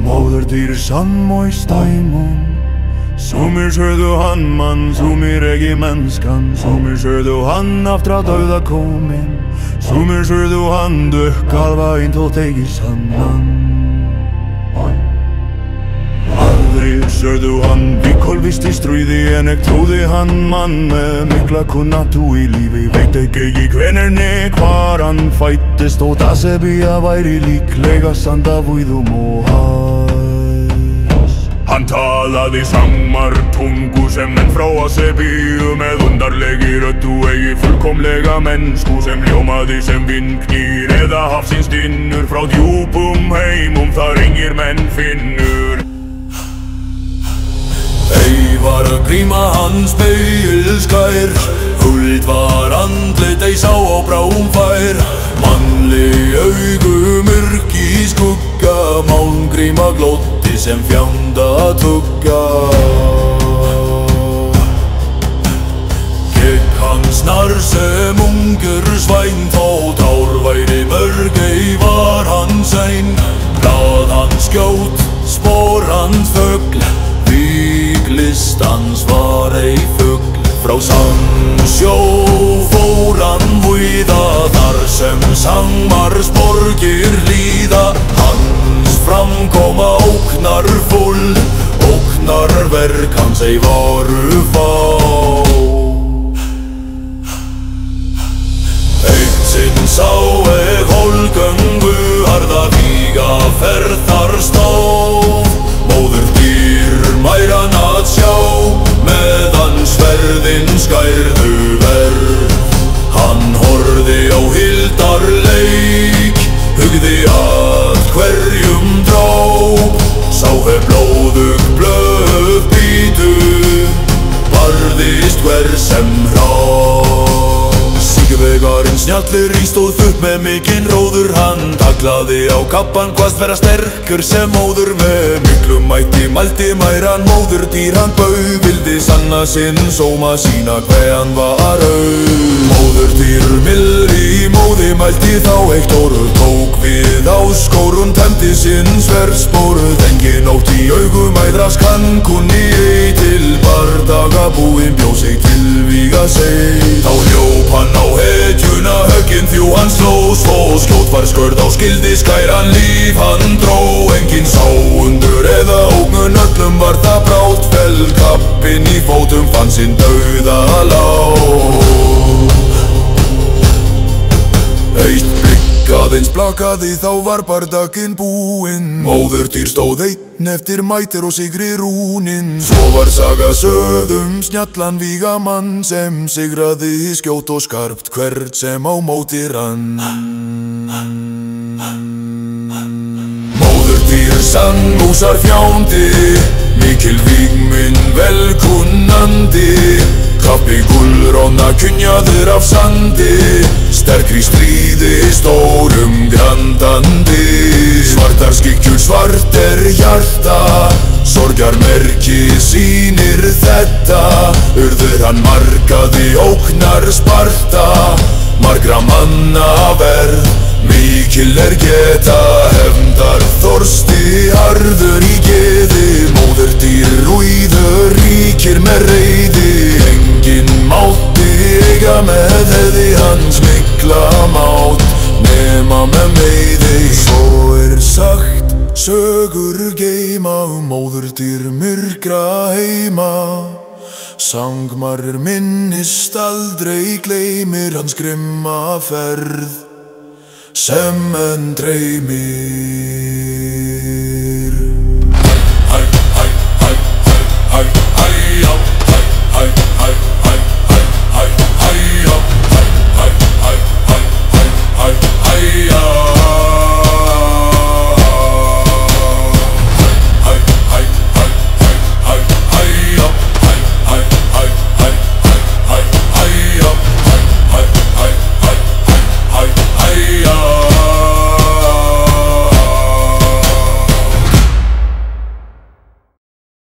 Móðurdýr sammóist dæmon. Sumir sögðu hann mann, sumir ekki mennskan. Sumir sögðu hann aftur að dauða komin. Sumir sögðu hann dökk alveg þótt ekki sannan. Aðrir sögðu hann víkolvist í stríði, en ég trúði hann mann með mikla kunnáttu í lífi. Veit ekki hvenær né hvar hann fættist, og það sebía væri líklega sanda víðum og hæs. Hann talaði samar tungu sem menn frá Asebíu, með undarlegi röddu eigi fullkomlega mennsku, sem ljómaði sem vindknýr eða hafsins dynnur frá djúpum heimum þar engir menn finnur. Ei var að gríma hans speilskær, fullt var andlit ei sá á bráum-fær. Mannleg augu mörk í skugga, málmgríma glótti sem fjanda tugga. Gekk hann snar sem ungur svæn, þótt ár væri mörg ei var hann sein. Blað hans skjót, spor hans fögl, víglist hans var ei fugl. Frá sandsjó fór hann víða, þar sem Sangmars borgir líða. Hans framkoma ógnarfull, ógnarverk hans ei voru fá. Eitt sinn sá eg holgöngu, harða vígaferð þar stóð. Móðurdýr mæran að sjá, meðan sverðin skærðu verð. Hann horfði á hildar leik, hugði að hverjum dróp. Sá hef blóðug blöð bítu, barðist hver sem hrák. Sigurvegarinn snjallir í stóð upp með mikinn róður. Hann taklaði á kappan, hvaðst vera sterkur sem móður. Með miklum mætti mælti mæran móðurdýr hann bau, vildi sanna sinn sóma sína hve hann var auð. Móðurdýr miður í móði mælti þá eitt orð, tók við á skórun, tæmdi sinn sverðsbóruð. Engin nótt í augum æðras kann, kunni ei til bardaga búinn, bjó sig til víga seg. Þá hljóp hann á hetjuna höggin, þjú hann sló svo skjót var skörð á skildi, skæran líf hann dró. Enginn sá undur eða ógnun, öllum var það brátt. Fell kappinn í fótum, fann sinn dauða lá. Eitt blikk aðeins blakaði, þá var bardaginn búinn. Móðurdýr stóð einn eftir mætir og sigri rúnin. Svo var saga sögð snjallan vígamann, sem sigraði skjót og skarpt hvert sem á móti rann. Móðurdýr Sangmúsar fjándi, mikil vígminn velkunnandi. Kappi gulróna kynjaður af sandi, sterkri stríði stórum grandandi. Svartar skikkjur, svart hjarta, sorgarmerki sýnir þetta. Urður hann markaði ógnar Sparta, margra manna verð, mikil geta. Hefndar þorsti harður í geði, móðurdýr rúiður ríkir með reiði. Enginn mátti eiga með hefði hans mikla mátt, nema með meiði. Svo sagt sögur geima, móðurdýr myrkra heima. Sangmar minnist aldrei, gleymir hans grimma ferð, sem en dreymir.